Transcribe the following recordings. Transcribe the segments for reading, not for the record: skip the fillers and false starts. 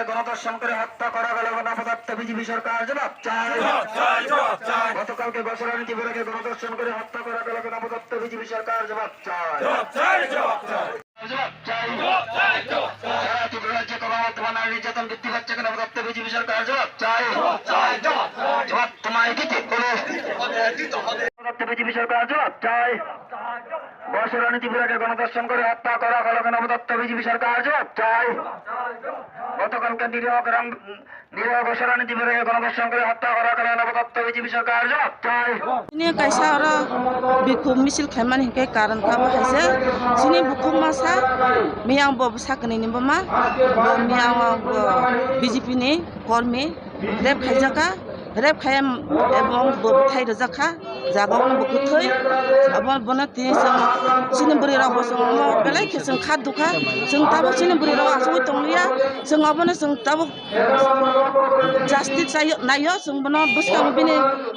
গণধর্ষণ করে হত্যা করা গেল গণপদার্থ বিজেপি সরকার জবাব চাই। গতকালকে বছরানী ত্রিপুরাকে গণধর্ষণ করে হত্যা করা গেল গণপদার্থ বিজেপি সরকার জবাব চাই। রাজ্যে ক্রমবর্ধমান নির্যাতন বৃদ্ধি পাচ্ছে গণপদার্থ বিজেপি সরকার জবাব চাই। জবাব তোমায় দিতে বিজেপি সরকার জবাব চাই। বছরানী ত্রিপুরাকে গণধর্ষণ করে হত্যা করা গেল গণপদার্থ বিজেপি সরকার জবাব চাই। গতকালকে নিরীহ বছরানী ত্রিপুরাকে গণধর্ষণ করে হত্যা করা গেল গণপদার্থ বিজেপি সরকার জবাব চাই। কাইসা আর বিক্ষোভ মিছিল খাইমান হিংকে কারণ কাবা হাইছে সিনি বুকুম মাসা মিয়াং বব সাকনি নিবमा मियां बीजेपी नि कर्मी रेप खाइजाका रेप खायम एवं बथाय रजाखा जागावनो बुकुथै अब बना तिनि सिनि बुरि राव बसङ बेलाय खेसं खा दुखा जों ताबो सिनि बुरि राव आसुइ तंलिया जों अबनो जों ताबो जास्टिस नायो जों बनो बसकां बिनि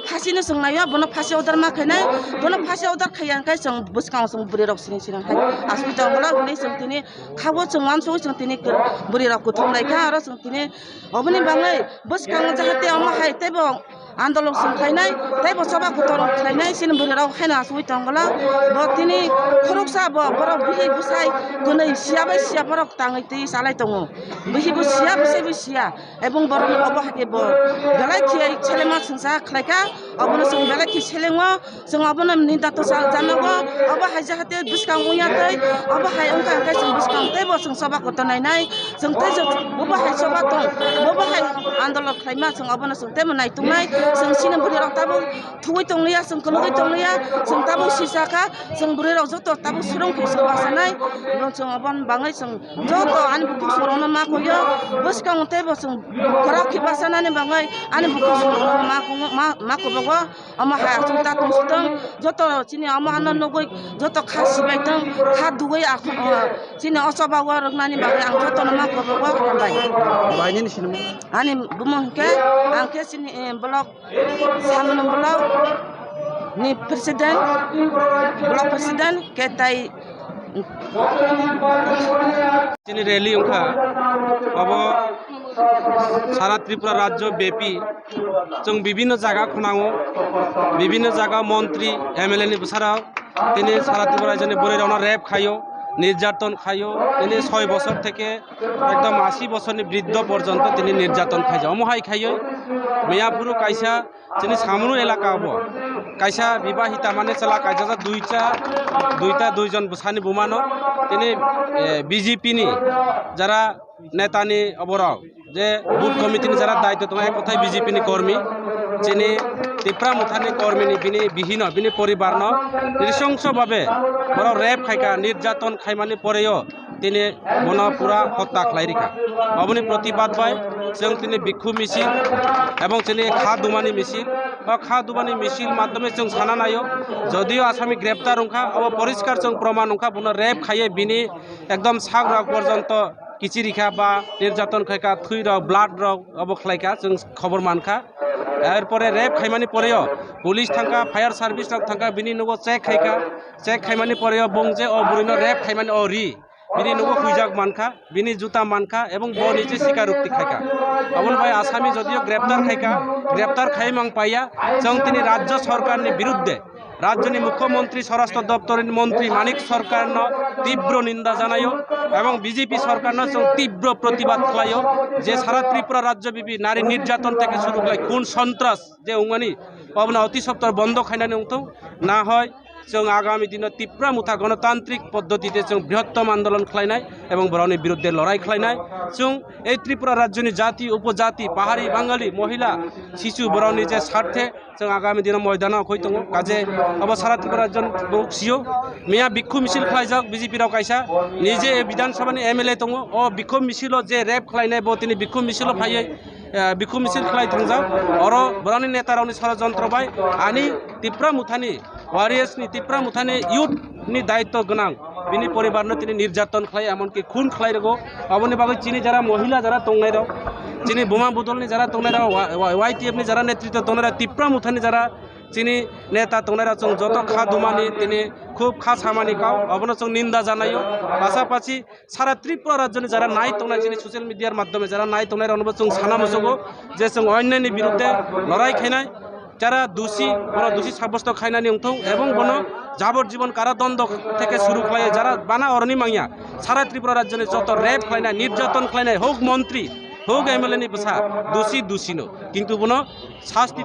फासिनो जों नायो बनो फासि अर्डार माखायनाय बनो फासि अर्डार खायानखाय जों बसकां जों बुरि राव सिनि सिनि हाय आसुइ तंला उनि जों तिनि खावो जों मानसो जों तिनि बुरि राव कुथंलायखा आरो जों तिनि अबनि बाङै बसकां जाहाथे अमा हाय तेबो आन्दोलन सोंखायनाय तेबो सभा कुथं खायनाय सिनि बुरि राव खायना आसुइ तंला ब तिनि खरकसा बर बिहि बुसाय गनै सियाबो सियाबर ताङै ति सालाय दङ बिहिबो सिया बिसेबो सिया एवं बर अबो हायबो बेलाय खियै छलेमा संसा खलायका अबनो जों बेलाय खि छलेङो जों अबनो निदातो जानगो अबो हाय जाहाथे बुसकां उयातै अबो हाय अंका अंका जों बुसकां तेबो जों सभा कुथं नायनाय जों ते जों अबो हाय सभा दं अबो हाय आन्दोलन खायमा जों अबनो जों तेमो नायतुंनाय जों सिनि बुरि राव ताबो थुगै तंलिया जों कलगै तंलिया जों ताबो सिसाखा जों बुरि राव जतो ताबो सुरं खैसो बासनाय जों अबन बाङै जों जतो आनि बुकु सरनो मा खयो बसकां तेबो जों खराखि बासनानै बाङै आनि बुकु सरनो मा खबगो अमा हाय जों तातुं सुतों जतो सिनि अमा आन नगै जतो खा सिबायथों खा दुगै सिनि असबाव रगनानि बाङै आं जतो मा खबगो हामबाय बायनि सिनि आनि बुमंके आंके सिनि ब्लक सामन ब्लक नि प्रेसिडेंट ब्लक प्रेसिडेंट केताई चिनी रैली उनका अब सारा त्रिपुरा राज्य व्यापी जों विभिन्न जगह खुनाङो विभिन्न जगह मंत्री एमएलए नि बसाराव तिनि सारा त्रिपुरा राज्य बुरै रावना रेप खायो निर्যাতন खायो তিনি 6 বছর থেকে একদম 80 বছরনি বৃদ্ধ পর্যন্ত তিনি নির্যাতন খাইছে অমহাই খাইयो মিয়াপুরু কাইসা তিনি সামনু এলাকা হবো কাইসা বিবাহিতা মানে চলা কাইসা দুইজন বসানি বুমানো তিনি বিজেপি নি যারা নেতানি অবরাও যে বুথ কমিটিনি যারা দায়িত্ব দङ এক কথায় বিজেপি নি কর্মী যিনি ত্রিপুরা মুথানি কর্মীনি বিনি বিহীন বিনি পরিবার নৃশংসভাবে বড় রেপ খাইকা নির্যাতন খাইমানি পরেও তিনি বন পুরা হত্যা খাইরিখা অবনি প্রতিবাদ পায় जों তিনি বিক্ষোভ মিছিল এবং তিনি খা দুমানি মিছিল খা দুমানি মিছিল মাধ্যমে जों সানা নাयो যদিও আসামি গ্রেপ্তার উনখা অব পরিষ্কার जों প্রমাণ উনখা বন রেপ খাইয়ে বিনি একদম সাগ রাগ পর্যন্ত কিচিরিখা বা নির্যাতন খাইকা থুই রাও ব্লাড রাও অব খাইকা जों খবর মানখা এরপরে রেপ খাইমানি পরেও পুলিশ থাকা ফায়ার সার্ভিস থাকা বিনি নগো চেক খাইমানি পরেও বং যে ও বুরিনো রেপ খাইমানি ও রি बिनि नुगो हुइजाक मानखा बिनि जुता मानखा एवं ब निजे स्वीकारोक्ति खायका अबन भाई आसामी जदियो ग्रेप्तार खाइमां पाइया जों तिनि राज्य सरकारनि बिरुद्धे राज्यनि मुख्यमंत्री स्वराष्ट्र दप्तर मंत्री मानिक सरकार तीव्र निंदा जानायो एवं बीजेपी सरकार जों तीव्र प्रतिबाद खालायो जे सारा त्रिपुरा राज्यव्यापी नारी निर्यातन থেকে শুরু করে খুন সন্ত্রাস যে उंगानि अबना अति सप्ताह बंद खायनानै उंथों ना হয় जों आगामी दिन तीव्र मुथा गणतांत्रिक पद्धति जों बृहत्तम आंदोलन खालायनाय एवं बरनि बिरुद्धे लड़ाई खालायनाय जों ए त्रिपुरा राज्यनि जाति उपजाति पाहाड़ी बांगाली महिला शिशु बरनि जे स्वार्थे जों आगामी दिन मैदानाव खै दङ काजे अब सारा त्रिपुरा राज्य बक्सियो मिया बिक्षोभ मिছিল खालायजाक बीजेपी राव कायसा निजे विधानसभानि एमएलए दङ अ बिक्षोभ मिছিलो जे रेप खालायनाय ब तिनि बिक्षोभ मिছিलो फायै बिक्षोभ मिছিল खालाय थांजाक अर बरनि नेता रावनि षड़यंत्र बाय आनि त्रिपुरा मुथानि वारियर्स नि त्रिपुरा मुथानि यूथ नि दायित्व गोनां বিনি পরিবারনো তিনি নির্যাতন খাই এমনকি খুন খাই রেগো অবনি বাকি চিনি যারা মহিলা যারা তংনাই দাও চিনি বোমা বুদলনি যারা তংনাই দাও ওয়াইটিএফনি যারা নেতৃত্ব তংনাই তিপ্রা মুথানি যারা চিনি নেতা তংনাই চং যত খা দুমানি তিনি খুব খা সামানি কাও অবন চং নিন্দা জানাইও পাশাপাশি সারা ত্রিপুরা রাজ্যনি যারা নাই তংনাই চিনি সোশ্যাল মিডিয়ার মাধ্যমে যারা নাই তংনাই অনুভব চং সানা মসগো যে চং অন্যান্য বিরুদ্ধে লড়াই খাইনাই যারা দোষী বড় দোষী সাব্যস্ত খাইনানি উঠৌ এবং বন যাবজ্জীবন কারাদণ্ড থেকে শুরু খাইয়ে যারা বানা অরণি মাইয়া সারা ত্রিপুরা রাজ্যে যত রেপ খাইনাই নির্যাতন খাইনাই হোক মন্ত্রী হোক এমএলএ নি বসা দোষী দোষীনো কিন্তু বন শাস্তি